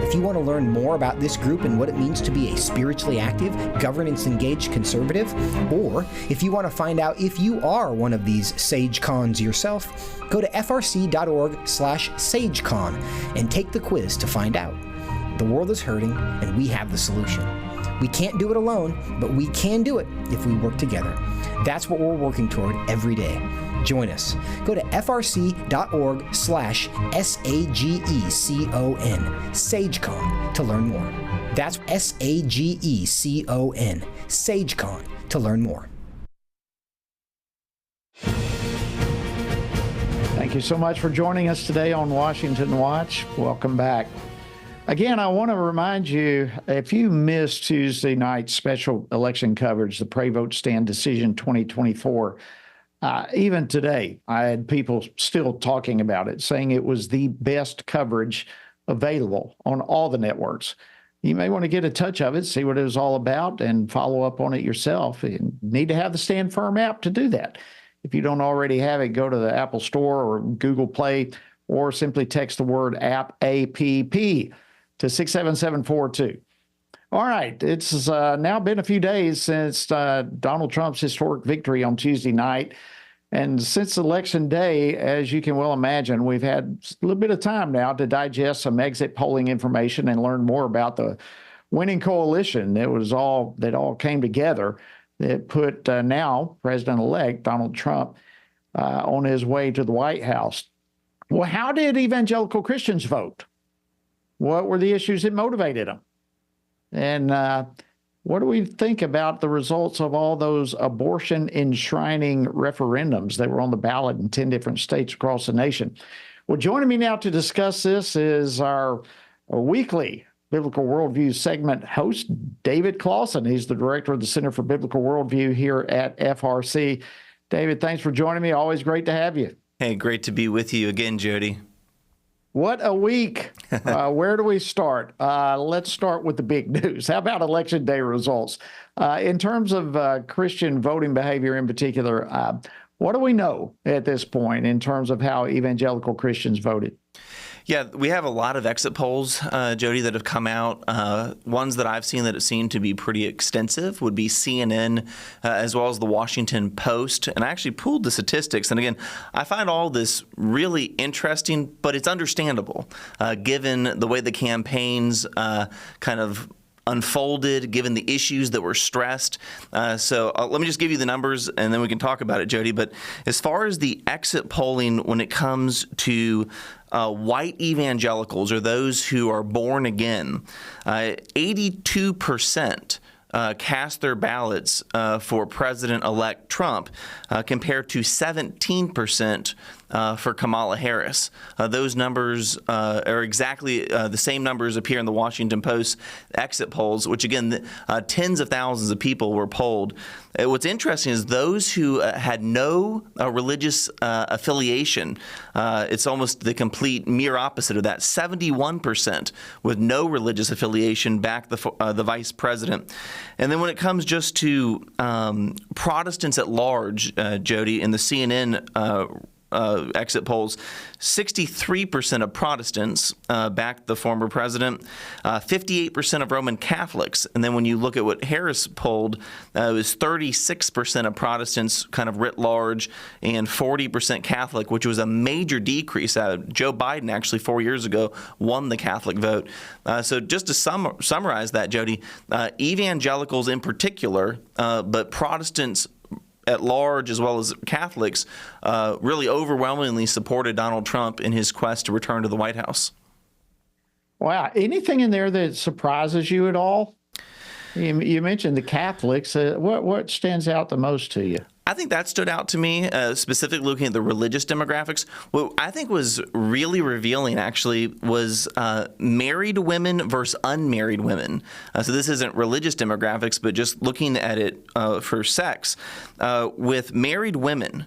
If you want to learn more about this group and what it means to be a spiritually active, governance-engaged conservative, or if you want to find out if you are one of these SageCons yourself, go to frc.org/SageCon and take the quiz to find out. The world is hurting, and we have the solution. We can't do it alone, but we can do it if we work together. That's what we're working toward every day. Join us. Go to frc.org/SAGECON, SageCon, to learn more. That's SAGECON, SageCon, to learn more. Thank you so much for joining us today on Washington Watch. Welcome back. Again, I want to remind you, if you missed Tuesday night's special election coverage, the Pray Vote Stand Decision 2024, even today, I had people still talking about it, saying it was the best coverage available on all the networks. You may want to get a touch of it, see what it was all about, and follow up on it yourself. You need to have the Stand Firm app to do that. If you don't already have it, go to the Apple Store or Google Play, or simply text the word app, APP, to 67742. All right, it's now been a few days since Donald Trump's historic victory on Tuesday night. And since Election Day, as you can well imagine, we've had a little bit of time now to digest some exit polling information and learn more about the winning coalition that all came together that put now President-elect Donald Trump on his way to the White House. Well, how did evangelical Christians vote? What were the issues that motivated them? And what do we think about the results of all those abortion enshrining referendums that were on the ballot in 10 different states across the nation? Well, joining me now to discuss this is our weekly Biblical Worldview segment host, David Clausen. He's the director of the Center for Biblical Worldview here at FRC. David, thanks for joining me. Always great to have you. Hey, great to be with you again, Jody. What a week. Where do we start? Let's start with the big news. How about Election Day results? In terms of Christian voting behavior in particular, what do we know at this point in terms of how evangelical Christians voted? Yeah, we have a lot of exit polls, Jody, that have come out. Ones that I've seen that have seemed to be pretty extensive would be CNN as well as the Washington Post. And I actually pulled the statistics. And again, I find all this really interesting, but it's understandable given the way the campaigns kind of unfolded, given the issues that were stressed. So let me just give you the numbers and then we can talk about it, Jody. But as far as the exit polling when it comes to white evangelicals or those who are born again, 82% cast their ballots for President-elect Trump compared to 17% for Kamala Harris. Those numbers are exactly the same numbers appear in the Washington Post exit polls, which again, tens of thousands of people were polled. What's interesting is those who had no religious affiliation, it's almost the complete mere opposite of that. 71% with no religious affiliation backed the vice president. And then when it comes just to Protestants at large, Jody, in the CNN exit polls, 63% of Protestants backed the former president, 58% of Roman Catholics. And then when you look at what Harris polled, it was 36% of Protestants kind of writ large and 40% Catholic, which was a major decrease. Joe Biden actually 4 years ago won the Catholic vote. So just to summarize that, Jody, evangelicals in particular, but Protestants at large, as well as Catholics, really overwhelmingly supported Donald Trump in his quest to return to the White House. Wow. Anything in there that surprises you at all? You mentioned the Catholics. What stands out the most to you? I think that stood out to me, specifically looking at the religious demographics. What I think was really revealing, actually, was married women versus unmarried women. So this isn't religious demographics, but just looking at it for sex. With married women,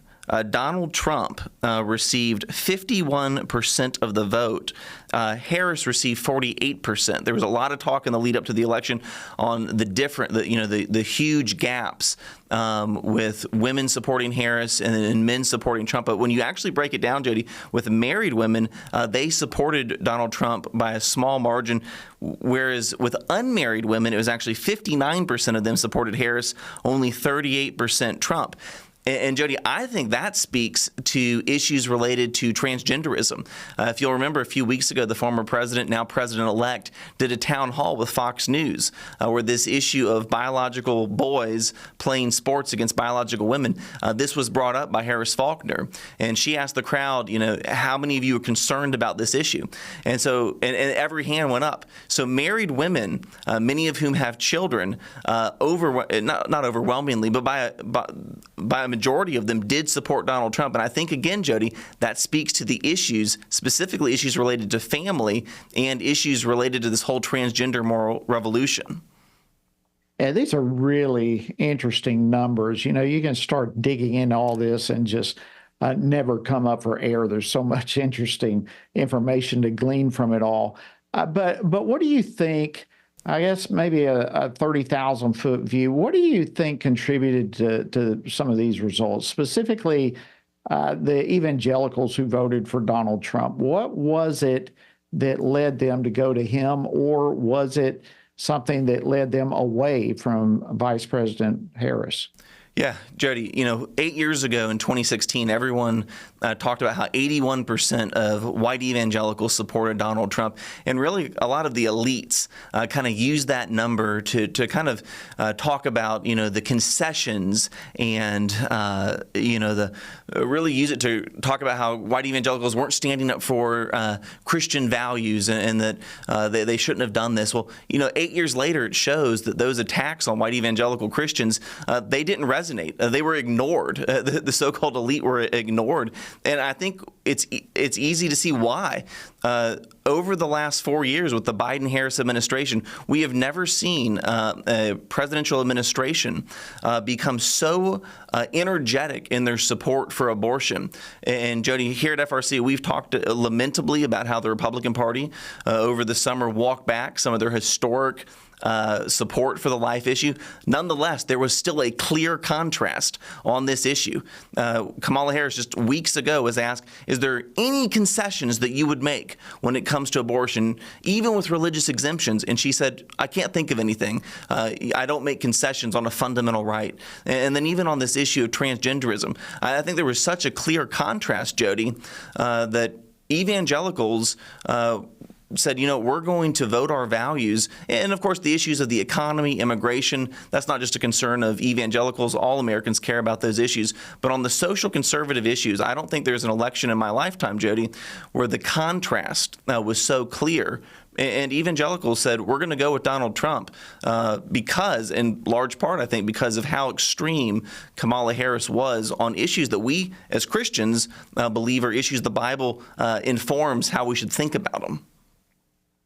Donald Trump received 51% of the vote. Harris received 48%. There was a lot of talk in the lead up to the election on the huge gaps with women supporting Harris and men supporting Trump. But when you actually break it down, Jody, with married women, they supported Donald Trump by a small margin, whereas with unmarried women, it was actually 59% of them supported Harris, only 38% Trump. And Jody, I think that speaks to issues related to transgenderism. If you'll remember, a few weeks ago, the former president, now president-elect, did a town hall with Fox News where this issue of biological boys playing sports against biological women, this was brought up by Harris Faulkner. And she asked the crowd, how many of you are concerned about this issue? And so, and every hand went up. So married women, many of whom have children, not overwhelmingly, but by a majority of them did support Donald Trump. And I think, again, Jody, that speaks to the issues, specifically issues related to family and issues related to this whole transgender moral revolution. Yeah, these are really interesting numbers. You can start digging into all this and just never come up for air. There's so much interesting information to glean from it all. But what do you think? I guess maybe a 30,000-foot view. What do you think contributed to some of these results, specifically the evangelicals who voted for Donald Trump? What was it that led them to go to him, or was it something that led them away from Vice President Harris? Yeah, Jody, 8 years ago in 2016, everyone talked about how 81% of white evangelicals supported Donald Trump. And really, a lot of the elites kind of used that number to kind of talk about, the concessions and, really use it to talk about how white evangelicals weren't standing up for Christian values and that they shouldn't have done this. Well, 8 years later, it shows that those attacks on white evangelical Christians, they didn't resonate. They were ignored. The so-called elite were ignored. And I think it's easy to see why. Over the last 4 years with the Biden-Harris administration, we have never seen a presidential administration become so energetic in their support for abortion. And Jody, here at FRC, we've talked lamentably about how the Republican Party over the summer walked back some of their historic support for the life issue. Nonetheless, there was still a clear contrast on this issue. Kamala Harris just weeks ago was asked, is there any concessions that you would make when it comes to abortion, even with religious exemptions? And she said, I can't think of anything. I don't make concessions on a fundamental right. And then even on this issue of transgenderism, I think there was such a clear contrast, Jody, that evangelicals said, we're going to vote our values. And of course, the issues of the economy, immigration, that's not just a concern of evangelicals. All Americans care about those issues. But on the social conservative issues, I don't think there's an election in my lifetime, Jody, where the contrast was so clear And evangelicals said, we're going to go with Donald Trump because, in large part, I think, because of how extreme Kamala Harris was on issues that we, as Christians, believe are issues the Bible informs how we should think about them.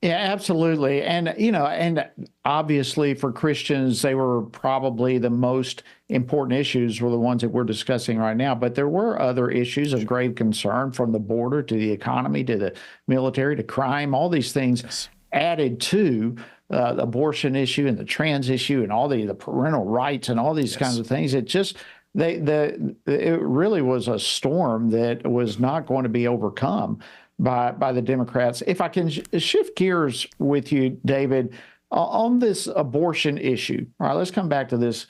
Yeah, absolutely. And, and obviously for Christians, they were probably the most important issues were the ones that we're discussing right now. But there were other issues of grave concern, from the border to the economy to the military to crime, all these things added to the abortion issue and the trans issue and all the parental rights and all these kinds of things. It just, it really was a storm that was not going to be overcome by the Democrats. If I can shift gears with you, David, on this abortion issue. All right, let's come back to this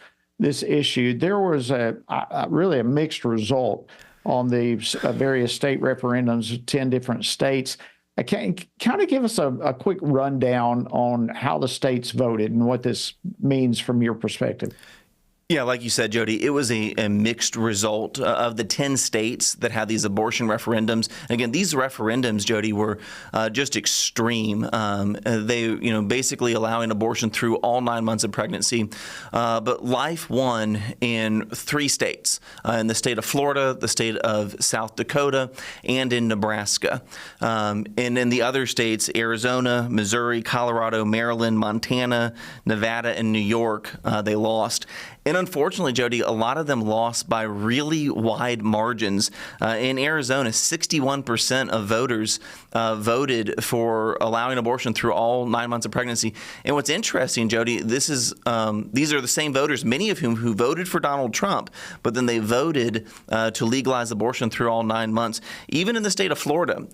issue. There was really a mixed result on the various state referendums, 10 different states. Can kind of give us a quick rundown on how the states voted and what this means from your perspective? Yeah, like you said, Jody, it was a mixed result of the 10 states that had these abortion referendums. Again, these referendums, Jody, were just extreme. They, basically allowing abortion through all 9 months of pregnancy. But life won in 3 states, in the state of Florida, the state of South Dakota, and in Nebraska. And in the other states, Arizona, Missouri, Colorado, Maryland, Montana, Nevada, and New York, they lost. And unfortunately, Jody, a lot of them lost by really wide margins. In Arizona, 61% of voters voted for allowing abortion through all 9 months of pregnancy. And what's interesting, Jody, these are the same voters, many of whom who voted for Donald Trump, but then they voted to legalize abortion through all 9 months. Even in the state of Florida,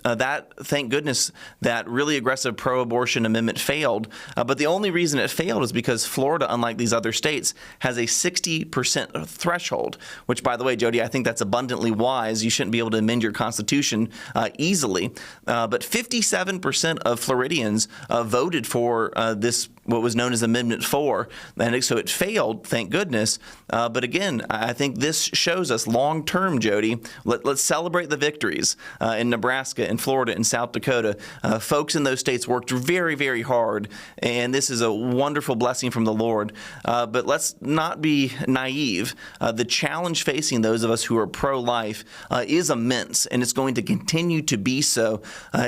thank goodness, that really aggressive pro-abortion amendment failed. But the only reason it failed is because Florida, unlike these other states, has a 60% threshold, which, by the way, Jody, I think that's abundantly wise. You shouldn't be able to amend your Constitution easily. But 57% of Floridians voted for this, what was known as Amendment 4. And so it failed, thank goodness. But again, I think this shows us long-term, Jody, let's celebrate the victories in Nebraska, in Florida, and South Dakota. Folks in those states worked very, very hard, and this is a wonderful blessing from the Lord. But let's not be naive. The challenge facing those of us who are pro-life is immense, and it's going to continue to be so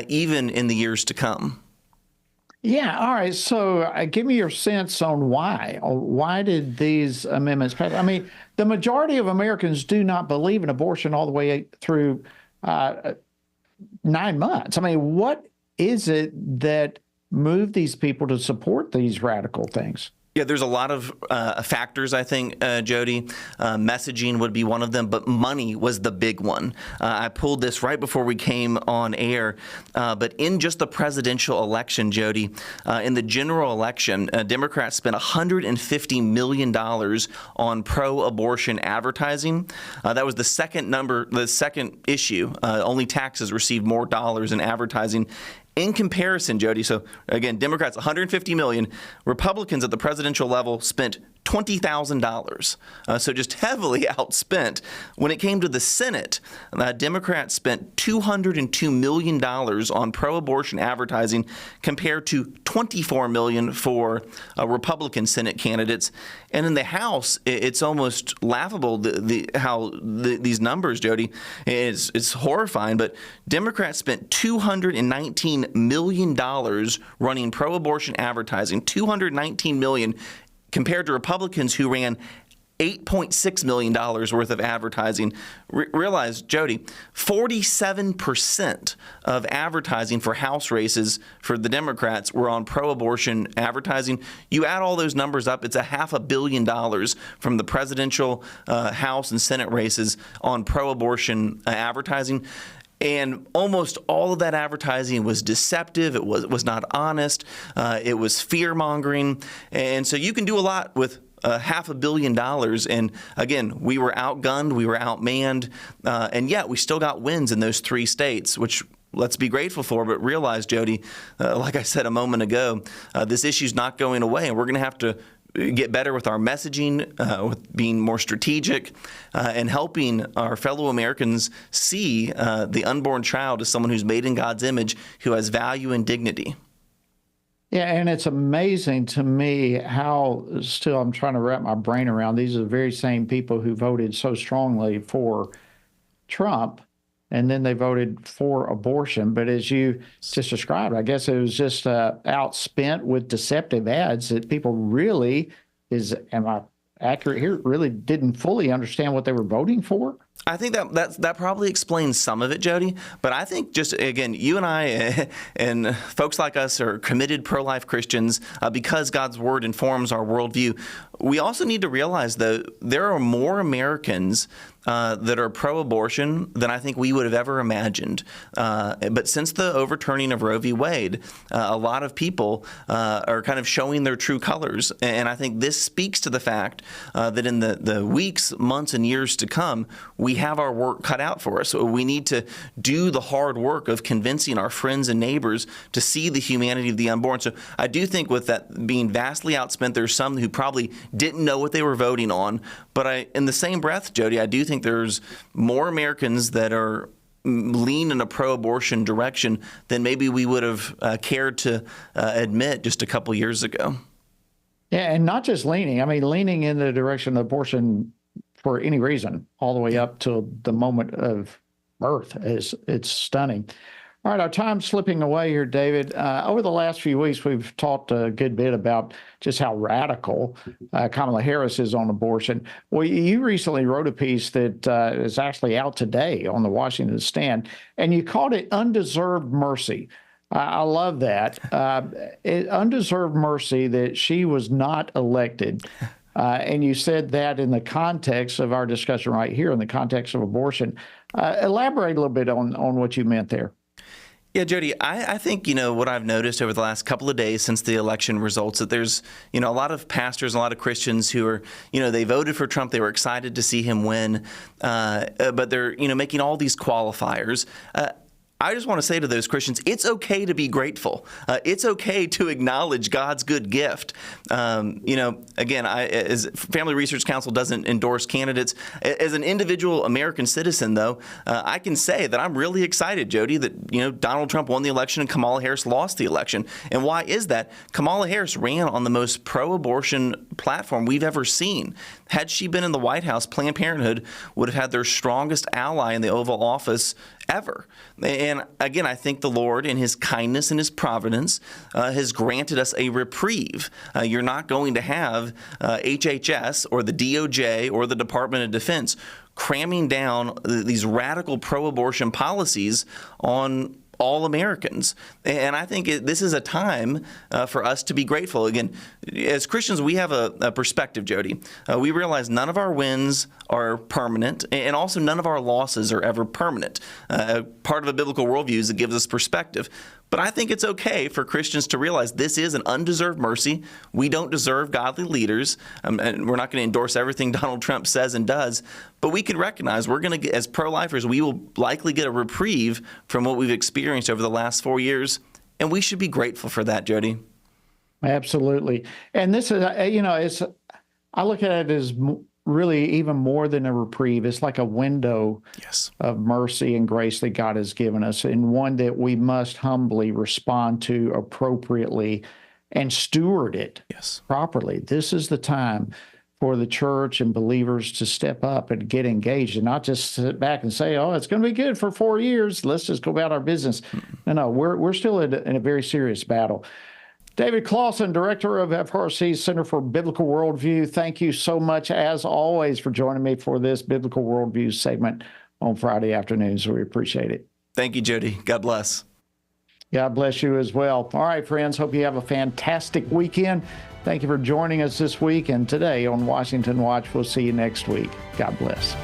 even in the years to come. Yeah. All right. So give me your sense on why. Why did these amendments pass? I mean, the majority of Americans do not believe in abortion all the way through 9 months. I mean, what is it that moved these people to support these radical things? Yeah, there's a lot of factors, I think, Jody. Messaging would be one of them, but money was the big one. I pulled this right before we came on air, but in just the presidential election, Jody, in the general election, Democrats spent $150 million on pro-abortion advertising. That was the second issue. Only taxes received more dollars in advertising. In comparison, Jody, so again, Democrats $150 million, Republicans at the presidential level spent $20,000, so just heavily outspent. When it came to the Senate, Democrats spent $202 million on pro-abortion advertising compared to $24 million for Republican Senate candidates. And in the House, it's almost laughable how these numbers, Jody, it's horrifying, but Democrats spent $219 million running pro-abortion advertising, $219 million, compared to Republicans who ran $8.6 million worth of advertising. Realize, Jody, 47% of advertising for House races for the Democrats were on pro-abortion advertising. You add all those numbers up, it's $500 million from the presidential, House, and Senate races on pro-abortion advertising. And almost all of that advertising was deceptive. It was not honest. It was fear-mongering. And so you can do a lot with $500 million. And again, we were outgunned, we were outmanned, and yet we still got wins in those 3 states, which let's be grateful for. But realize, Jody, like I said a moment ago, this issue's not going away, and we're going to have to get better with our messaging, with being more strategic, and helping our fellow Americans see the unborn child as someone who's made in God's image, who has value and dignity. Yeah, and it's amazing to me how still I'm trying to wrap my brain around. These are the very same people who voted so strongly for Trump, and then they voted for abortion. But as you just described, I guess it was just outspent with deceptive ads that people really, am I accurate here, really didn't fully understand what they were voting for? I think that probably explains some of it, Jody. But I think just, again, you and I and folks like us are committed pro-life Christians because God's word informs our worldview. We also need to realize, though, there are more Americans that are pro-abortion than I think we would have ever imagined. But since the overturning of Roe v. Wade, a lot of people are kind of showing their true colors. And I think this speaks to the fact that in the weeks, months, and years to come, we have our work cut out for us. So we need to do the hard work of convincing our friends and neighbors to see the humanity of the unborn. So I do think with that being vastly outspent, there's some who probably didn't know what they were voting on. But in the same breath, Jody, I do think there's more Americans that are lean in a pro-abortion direction than maybe we would have cared to admit just a couple years ago. Yeah, and not just leaning. I mean, leaning in the direction of abortion for any reason, all the way up to the moment of birth. It's stunning. All right, our time's slipping away here, David. Over the last few weeks, we've talked a good bit about just how radical Kamala Harris is on abortion. Well, you recently wrote a piece that is actually out today on the Washington Stand, and you called it Undeserved Mercy. I love that. Undeserved mercy that she was not elected. And you said that in the context of our discussion right here, in the context of abortion. Elaborate a little bit on what you meant there. Yeah, Jody, I think, what I've noticed over the last couple of days since the election results, that there's, a lot of pastors, a lot of Christians who are, they voted for Trump. They were excited to see him win. But they're, making all these qualifiers. I just want to say to those Christians, it's okay to be grateful. It's okay to acknowledge God's good gift. Again, as Family Research Council doesn't endorse candidates. As an individual American citizen, though, I can say that I'm really excited, Jody, that, Donald Trump won the election and Kamala Harris lost the election. And why is that? Kamala Harris ran on the most pro-abortion platform we've ever seen. Had she been in the White House, Planned Parenthood would have had their strongest ally in the Oval Office ever. And again, I think the Lord, in his kindness and his providence, has granted us a reprieve. You're not going to have HHS or the DOJ or the Department of Defense cramming down these radical pro-abortion policies on all Americans. And I think this is a time for us to be grateful. Again, as Christians, we have a perspective, Jody. We realize none of our wins are permanent, and also none of our losses are ever permanent. Part of a biblical worldview is it gives us perspective. But I think it's okay for Christians to realize this is an undeserved mercy. We don't deserve godly leaders, and we're not going to endorse everything Donald Trump says and does, but we can recognize we're going to get, as pro-lifers, we will likely get a reprieve from what we've experienced over the last 4 years, and we should be grateful for that, Jody. Absolutely. And this is, I look at it as really even more than a reprieve. It's like a window of mercy and grace that God has given us, and one that we must humbly respond to appropriately and steward it properly. This is the time for the church and believers to step up and get engaged and not just sit back and say, oh, it's going to be good for 4 years. Let's just go about our business. No, we're still in a very serious battle. David Clausen, Director of FRC's Center for Biblical Worldview, thank you so much, as always, for joining me for this Biblical Worldview segment on Friday afternoons. We appreciate it. Thank you, Jody. God bless. God bless you as well. All right, friends, hope you have a fantastic weekend. Thank you for joining us this week and today on Washington Watch. We'll see you next week. God bless.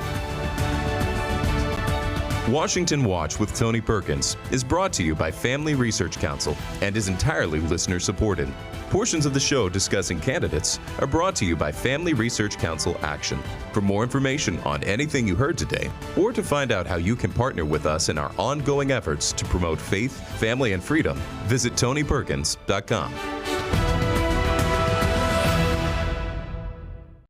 Washington Watch with Tony Perkins is brought to you by Family Research Council and is entirely listener-supported. Portions of the show discussing candidates are brought to you by Family Research Council Action. For more information on anything you heard today, or to find out how you can partner with us in our ongoing efforts to promote faith, family, and freedom, visit TonyPerkins.com.